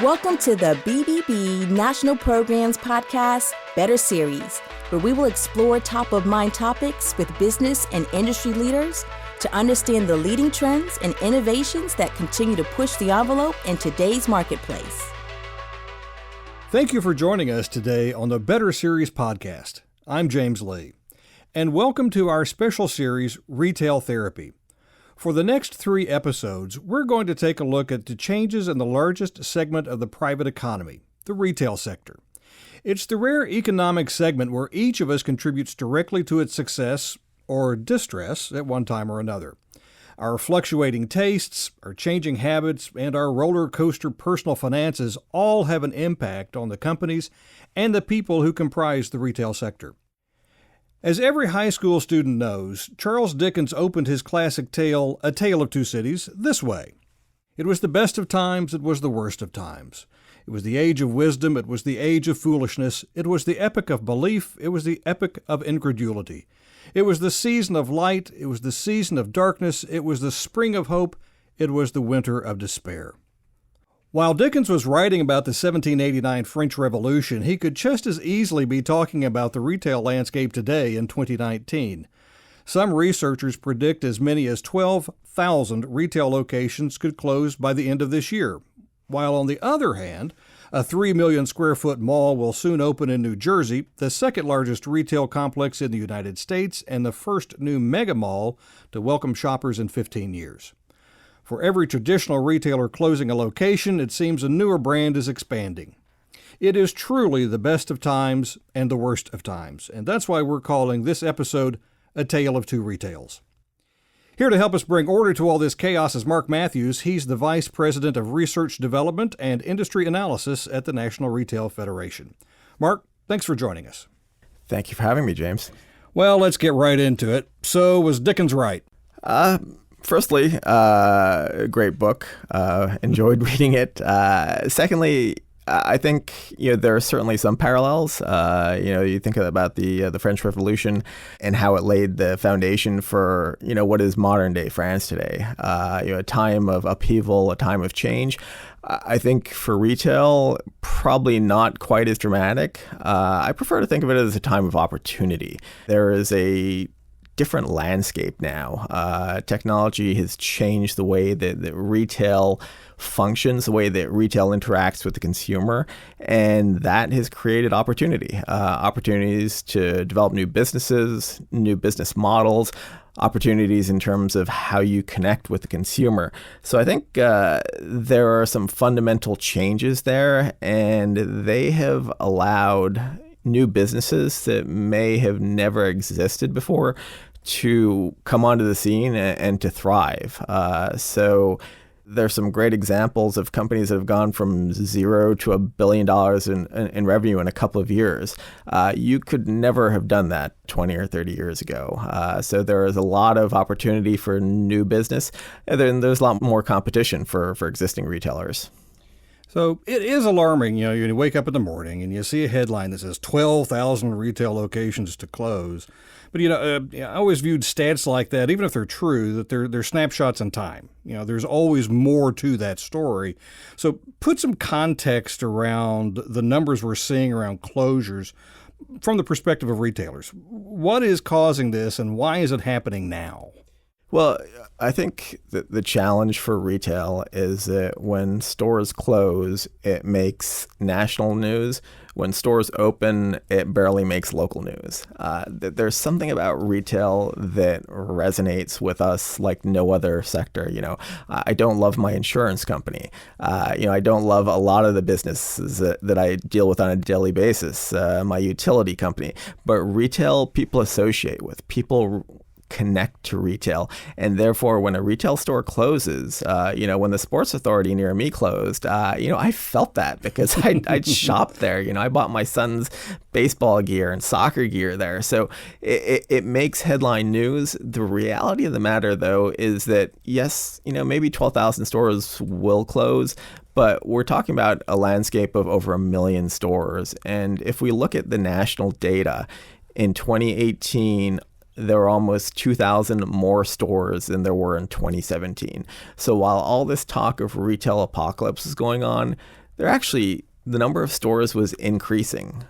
Welcome to the BBB National Programs Podcast Better Series, where we will explore top-of-mind topics with business and industry leaders to understand the leading trends and innovations that continue to push the envelope in today's marketplace. Thank you for joining us today on the Better Series podcast. I'm James Lee, and welcome to our special series, Retail Therapy. For the next 3 episodes, we're going to take a look at the changes in the largest segment of the private economy, the retail sector. It's the rare economic segment where each of us contributes directly to its success or distress at one time or another. Our fluctuating tastes, our changing habits, and our roller coaster personal finances all have an impact on the companies and the people who comprise the retail sector. As every high school student knows, Charles Dickens opened his classic tale, A Tale of Two Cities, this way. It was the best of times, it was the worst of times. It was the age of wisdom, it was the age of foolishness. It was the epoch of belief, it was the epoch of incredulity. It was the season of light, it was the season of darkness, it was the spring of hope, it was the winter of despair. While Dickens was writing about the 1789 French Revolution, he could just as easily be talking about the retail landscape today in 2019. Some researchers predict as many as 12,000 retail locations could close by the end of this year, while on the other hand, a 3 million square foot mall will soon open in New Jersey, the second largest retail complex in the United States and the first new mega mall to welcome shoppers in 15 years. For every traditional retailer closing a location, it seems a newer brand is expanding. It is truly the best of times and the worst of times, and that's why we're calling this episode A Tale of Two Retails. Here to help us bring order to all this chaos is Mark Mathews. He's the Vice President of Research Development and Industry Analysis at the National Retail Federation. Mark, thanks for joining us. Thank you for having me, James. Well, let's get right into it. So, was Dickens right? Firstly, great book. Enjoyed reading it. Secondly, I think there are certainly some parallels. You think about the French Revolution and how it laid the foundation for what is modern day France today. A time of upheaval, a time of change. I think for retail, probably not quite as dramatic. I prefer to think of it as a time of opportunity. There is a different landscape now. Technology has changed the way that retail functions, the way that retail interacts with the consumer, and that has created opportunities to develop new businesses, new business models, opportunities in terms of how you connect with the consumer. So I think there are some fundamental changes there, and they have allowed new businesses that may have never existed before to come onto the scene and to thrive. So there's some great examples of companies that have gone from zero to $1 billion in revenue in a couple of years. You could never have done that 20 or 30 years ago. So there is a lot of opportunity for new business, and then there's a lot more competition for existing retailers. So it is alarming, you wake up in the morning and you see a headline that says 12,000 retail locations to close. But, I always viewed stats like that, even if they're true, that they're snapshots in time. There's always more to that story. So put some context around the numbers we're seeing around closures from the perspective of retailers. What is causing this and why is it happening now? Well, I think that the challenge for retail is that when stores close, it makes national news. When stores open, it barely makes local news. There's something about retail that resonates with us like no other sector. I don't love my insurance company. I don't love a lot of the businesses that I deal with on a daily basis, my utility company. But retail, people associate with. People connect to retail. And therefore, when a retail store closes, when the Sports Authority near me closed, I felt that because I'd shopped there. I bought my son's baseball gear and soccer gear there. So it makes headline news. The reality of the matter, though, is that, yes, maybe 12,000 stores will close, but we're talking about a landscape of over 1 million stores. And if we look at the national data, in 2018, there were almost 2,000 more stores than there were in 2017. So while all this talk of retail apocalypse is going on, the number of stores was increasing.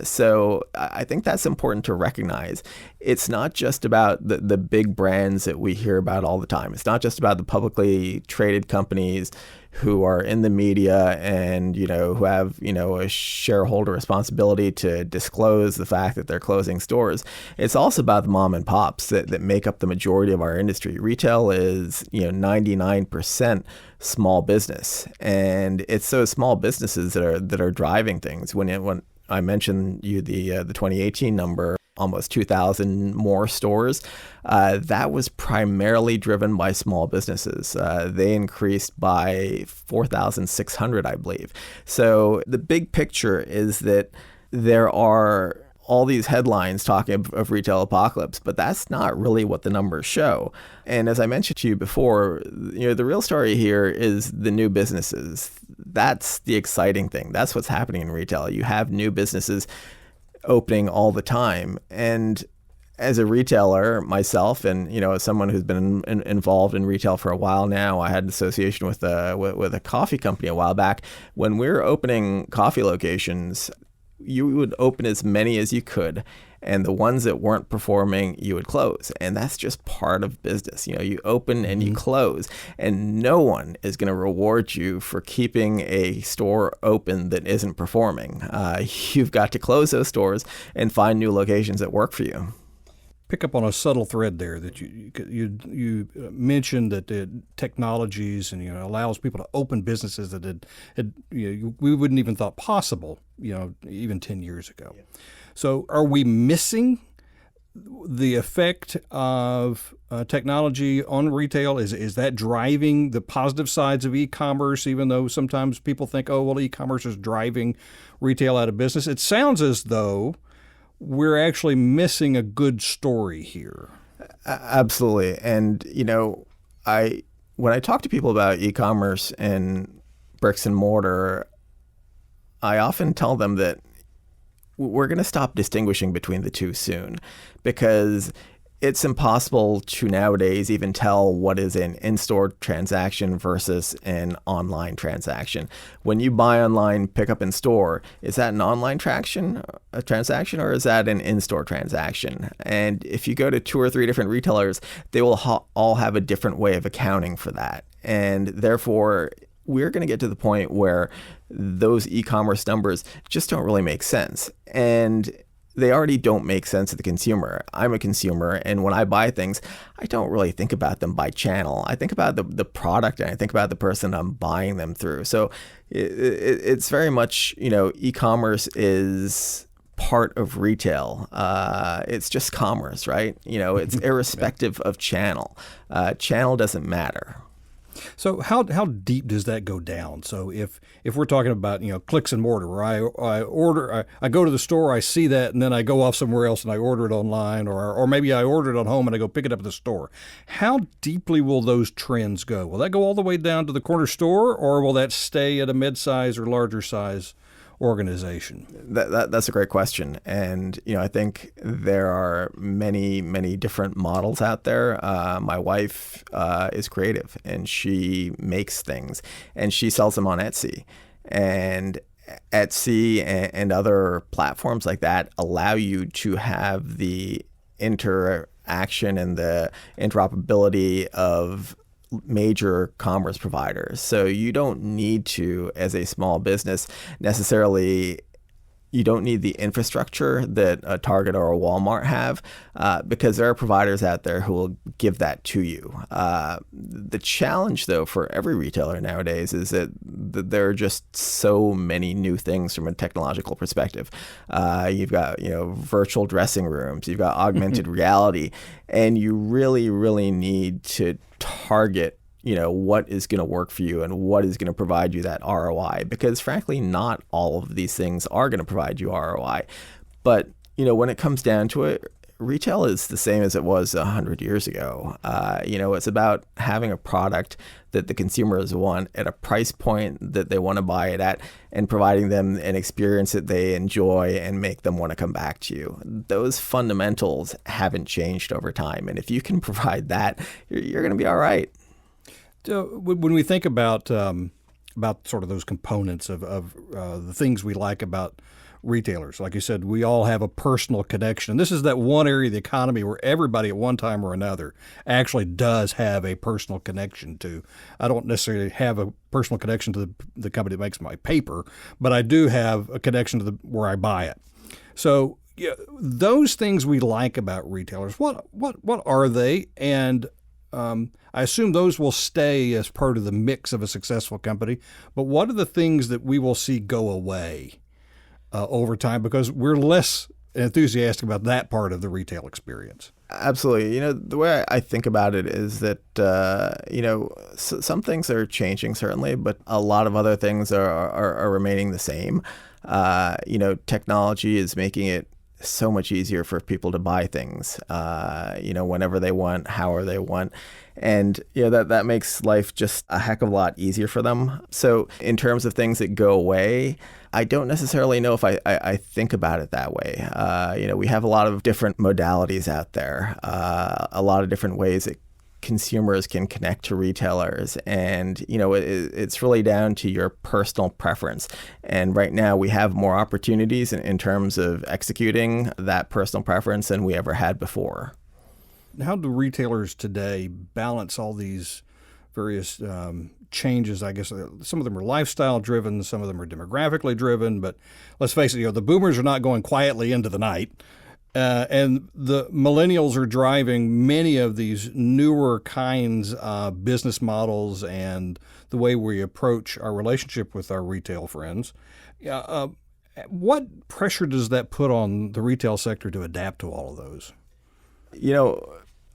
So I think that's important to recognize. It's not just about the big brands that we hear about all the time. It's not just about the publicly traded companies who are in the media and, who have, a shareholder responsibility to disclose the fact that they're closing stores. It's also about the mom and pops that make up the majority of our industry. Retail is, 99% small business, and it's those small businesses that are driving things. When I mentioned the 2018 number, almost 2,000 more stores, that was primarily driven by small businesses. They increased by 4,600, I believe. So the big picture is that there are all these headlines talking of retail apocalypse, but that's not really what the numbers show. And as I mentioned to you before, the real story here is the new businesses. That's the exciting thing. That's what's happening in retail. You have new businesses opening all the time. And as a retailer myself, and as someone who's been involved in retail for a while now, I had an association with a coffee company a while back. When we were opening coffee locations, you would open as many as you could, and the ones that weren't performing, you would close. And that's just part of business. You open and you close, and no one is going to reward you for keeping a store open that isn't performing. You've got to close those stores and find new locations that work for you. Pick up on a subtle thread there that you mentioned that the technologies and allows people to open businesses that we wouldn't even thought possible even 10 years ago. Yeah. So are we missing the effect of technology on retail? Is that driving the positive sides of e-commerce, even though sometimes people think, oh, well, e-commerce is driving retail out of business? It sounds as though we're actually missing a good story here. Absolutely. And, when I talk to people about e-commerce and bricks and mortar, I often tell them that we're going to stop distinguishing between the two soon, because it's impossible to nowadays even tell what is an in-store transaction versus an online transaction. When you buy online, pick up in store, is that an online transaction, or is that an in-store transaction? And if you go to 2 or 3 different retailers, they will all have a different way of accounting for that. And therefore, we're going to get to the point where those e-commerce numbers just don't really make sense. And they already don't make sense to the consumer. I'm a consumer, and when I buy things, I don't really think about them by channel. I think about the product, and I think about the person I'm buying them through. So it's very much, e-commerce is part of retail. It's just commerce, right? It's irrespective of channel. Channel doesn't matter. So how deep does that go down? So if we're talking about clicks and mortar, where I go to the store, I see that, and then I go off somewhere else and I order it online, or maybe I order it at home and I go pick it up at the store. How deeply will those trends go? Will that go all the way down to the corner store, or will that stay at a mid-size or larger size organization? That's a great question. And, I think there are many, many different models out there. My wife is creative, and she makes things, and she sells them on Etsy. And Etsy and other platforms like that allow you to have the interaction and the interoperability of major commerce providers. So you don't need to, as a small business, necessarily, you don't need the infrastructure that a Target or a Walmart have, because there are providers out there who will give that to you. The challenge, though, for every retailer nowadays is that there are just so many new things from a technological perspective. You've got, virtual dressing rooms, you've got augmented reality, and you really, really need to target what is going to work for you and what is going to provide you that ROI, because frankly, not all of these things are going to provide you ROI. But, when it comes down to it, retail is the same as it was 100 years ago. It's about having a product that the consumers want at a price point that they want to buy it at, and providing them an experience that they enjoy and make them want to come back to you. Those fundamentals haven't changed over time. And if you can provide that, you're going to be all right. So when we think about about sort of those components of the things we like about retailers. Like you said, we all have a personal connection. This is that one area of the economy where everybody at one time or another actually does have a personal connection to. I don't necessarily have a personal connection to the company that makes my paper, but I do have a connection to where I buy it. So yeah, those things we like about retailers, what are they? And I assume those will stay as part of the mix of a successful company. But what are the things that we will see go away over time because we're less enthusiastic about that part of the retail experience? Absolutely. The way I think about it is that, some things are changing, certainly, but a lot of other things are remaining the same. Technology is making it so much easier for people to buy things, whenever they want, however they want. And, that makes life just a heck of a lot easier for them. So in terms of things that go away, I don't necessarily know if I think about it that way. We have a lot of different modalities out there, a lot of different ways that consumers can connect to retailers. And, it's really down to your personal preference. And right now we have more opportunities in terms of executing that personal preference than we ever had before. How do retailers today balance all these various changes? I guess some of them are lifestyle driven, some of them are demographically driven, but let's face it, the boomers are not going quietly into the night. And the millennials are driving many of these newer kinds of business models and the way we approach our relationship with our retail friends. What pressure does that put on the retail sector to adapt to all of those?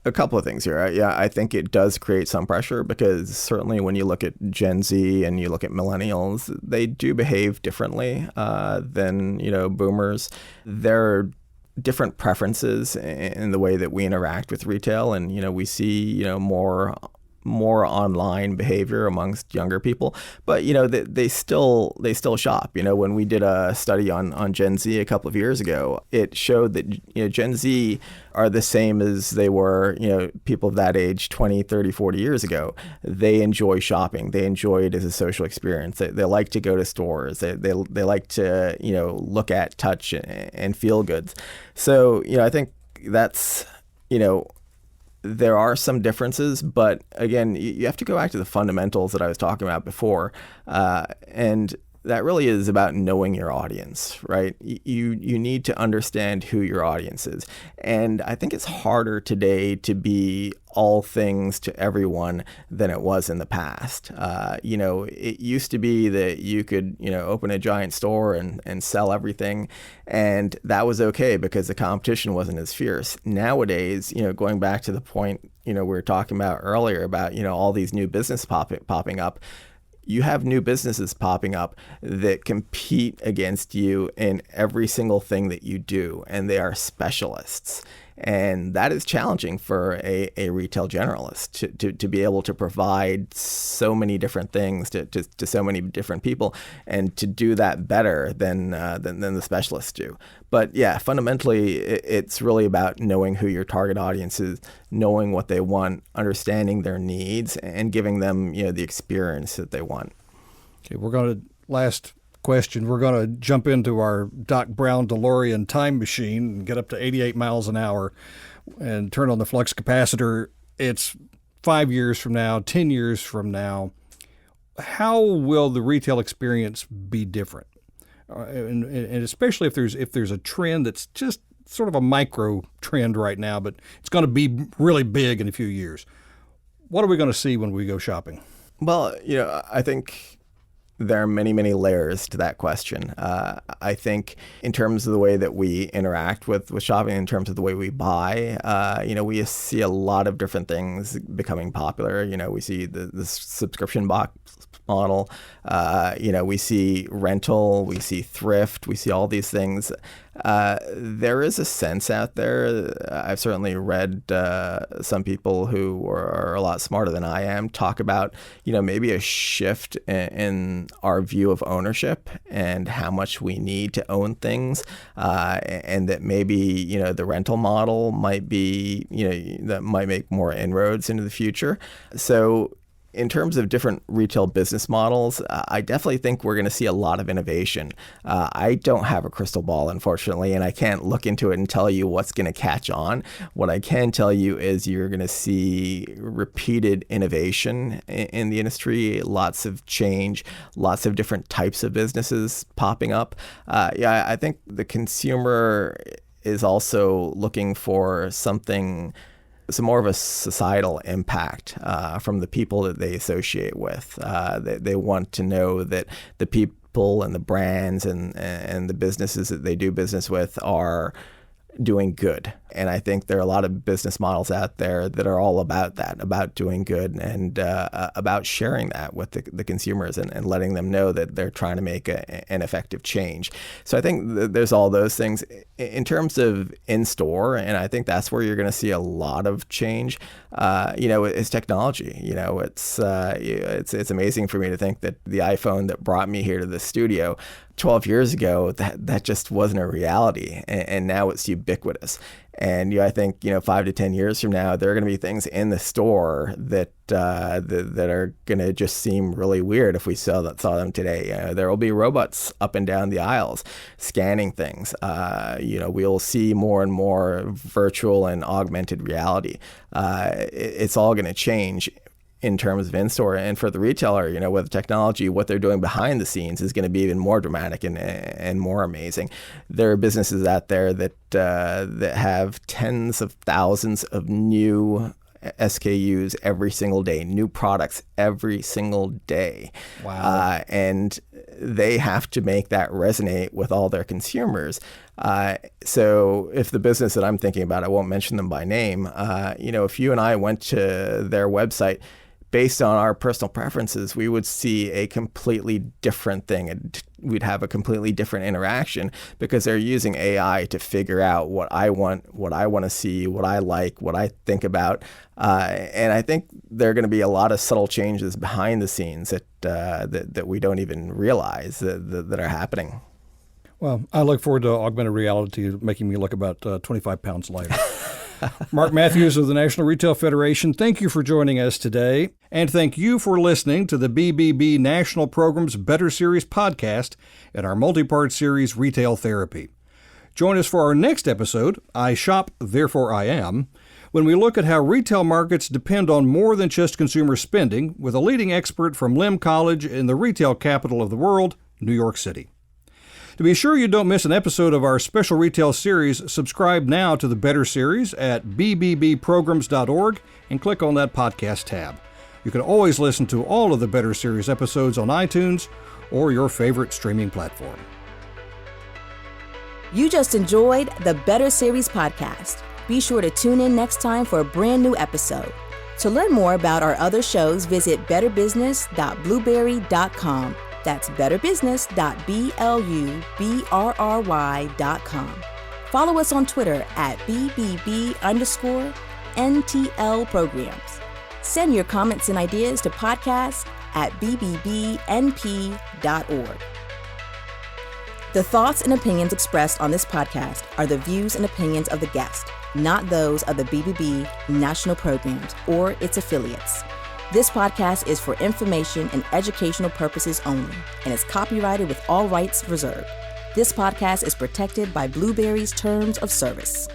A couple of things here. Yeah, I think it does create some pressure because certainly when you look at Gen Z and you look at millennials, they do behave differently than, boomers. There are different preferences in the way that we interact with retail. And, we see, more online behavior amongst younger people, but they still shop. When we did a study on Gen Z a couple of years ago, it showed that Gen Z are the same as they were people of that age 20, 30, 40 years ago. They enjoy shopping. They enjoy it as a social experience. They like to go to stores. They like to look at, touch, and feel goods. So I think that's there are some differences, but again, you have to go back to the fundamentals that I was talking about before. And that really is about knowing your audience, right? You need to understand who your audience is. And I think it's harder today to be all things to everyone than it was in the past. It used to be that you could, open a giant store and sell everything. And that was okay because the competition wasn't as fierce. Nowadays, going back to the point, we were talking about earlier about, all these new business popping up. You have new businesses popping up that compete against you in every single thing that you do, and they are specialists. And that is challenging for a retail generalist to be able to provide so many different things to so many different people and to do that better than the specialists do. But yeah, fundamentally, it's really about knowing who your target audience is, knowing what they want, understanding their needs, and giving them the experience that they want. Okay, last question. We're going to jump into our Doc Brown DeLorean time machine and get up to 88 miles an hour and turn on the flux capacitor. It's 5 years from now, 10 years from now. How will the retail experience be different? And especially if there's a trend that's just sort of a micro trend right now, but it's going to be really big in a few years. What are we going to see when we go shopping? Well, I think there are many, many layers to that question. I think in terms of the way that we interact with shopping, in terms of the way we buy, we see a lot of different things becoming popular. We see the subscription box model. We see rental, we see thrift, we see all these things. There is a sense out there. I've certainly read some people who are a lot smarter than I am talk about, maybe a shift in our view of ownership and how much we need to own things, and that maybe, the rental model might be, that might make more inroads into the future. So In terms of different retail business models, I definitely think we're going to see a lot of innovation. I don't have a crystal ball, unfortunately, and I can't look into it and tell you what's going to catch on. What I can tell you is you're going to see repeated innovation in the industry, lots of change, lots of different types of businesses popping up. I think the consumer is also looking for some more of a societal impact from the people that they associate with. They want to know that the people and the brands and the businesses that they do business with are doing good. And I think there are a lot of business models out there that are all about that, about doing good and about sharing that with the consumers and letting them know that they're trying to make an effective change. So I think there's all those things. In terms of in-store, and I think that's where you're going to see a lot of change, is technology. It's amazing for me to think that the iPhone that brought me here to the studio 12 years ago, that just wasn't a reality. And now it's ubiquitous. And I think 5 to 10 years from now, there are going to be things in the store that are going to just seem really weird if we saw them today. There will be robots up and down the aisles scanning things. We'll see more and more virtual and augmented reality. It's all going to change in terms of in-store. And for the retailer, with technology, what they're doing behind the scenes is going to be even more dramatic and more amazing. There are businesses out there that have tens of thousands of new SKUs every single day, new products every single day. Wow. And they have to make that resonate with all their consumers. So if the business that I'm thinking about, I won't mention them by name, if you and I went to their website, based on our personal preferences, we would see a completely different thing. And we'd have a completely different interaction because they're using AI to figure out what I want to see, what I like, what I think about. And I think there are going to be a lot of subtle changes behind the scenes that we don't even realize that are happening. Well, I look forward to augmented reality making me look about 25 pounds lighter. Mark Mathews of the National Retail Federation, thank you for joining us today. And thank you for listening to the BBB National Program's Better Series podcast and our multi-part series, Retail Therapy. Join us for our next episode, I Shop, Therefore I Am, when we look at how retail markets depend on more than just consumer spending with a leading expert from Lim College in the retail capital of the world, New York City. To be sure you don't miss an episode of our special retail series, subscribe now to the Better Series at bbbprograms.org and click on that podcast tab. You can always listen to all of the Better Series episodes on iTunes or your favorite streaming platform. You just enjoyed the Better Series podcast. Be sure to tune in next time for a brand new episode. To learn more about our other shows, visit betterbusiness.blueberry.com. That's betterbusiness.blueberry.com. Follow us on Twitter at BBB_NTL programs. Send your comments and ideas to podcasts at bbbnp.org. The thoughts and opinions expressed on this podcast are the views and opinions of the guest, not those of the BBB National Programs or its affiliates. This podcast is for information and educational purposes only and is copyrighted with all rights reserved. This podcast is protected by Blueberry's Terms of Service.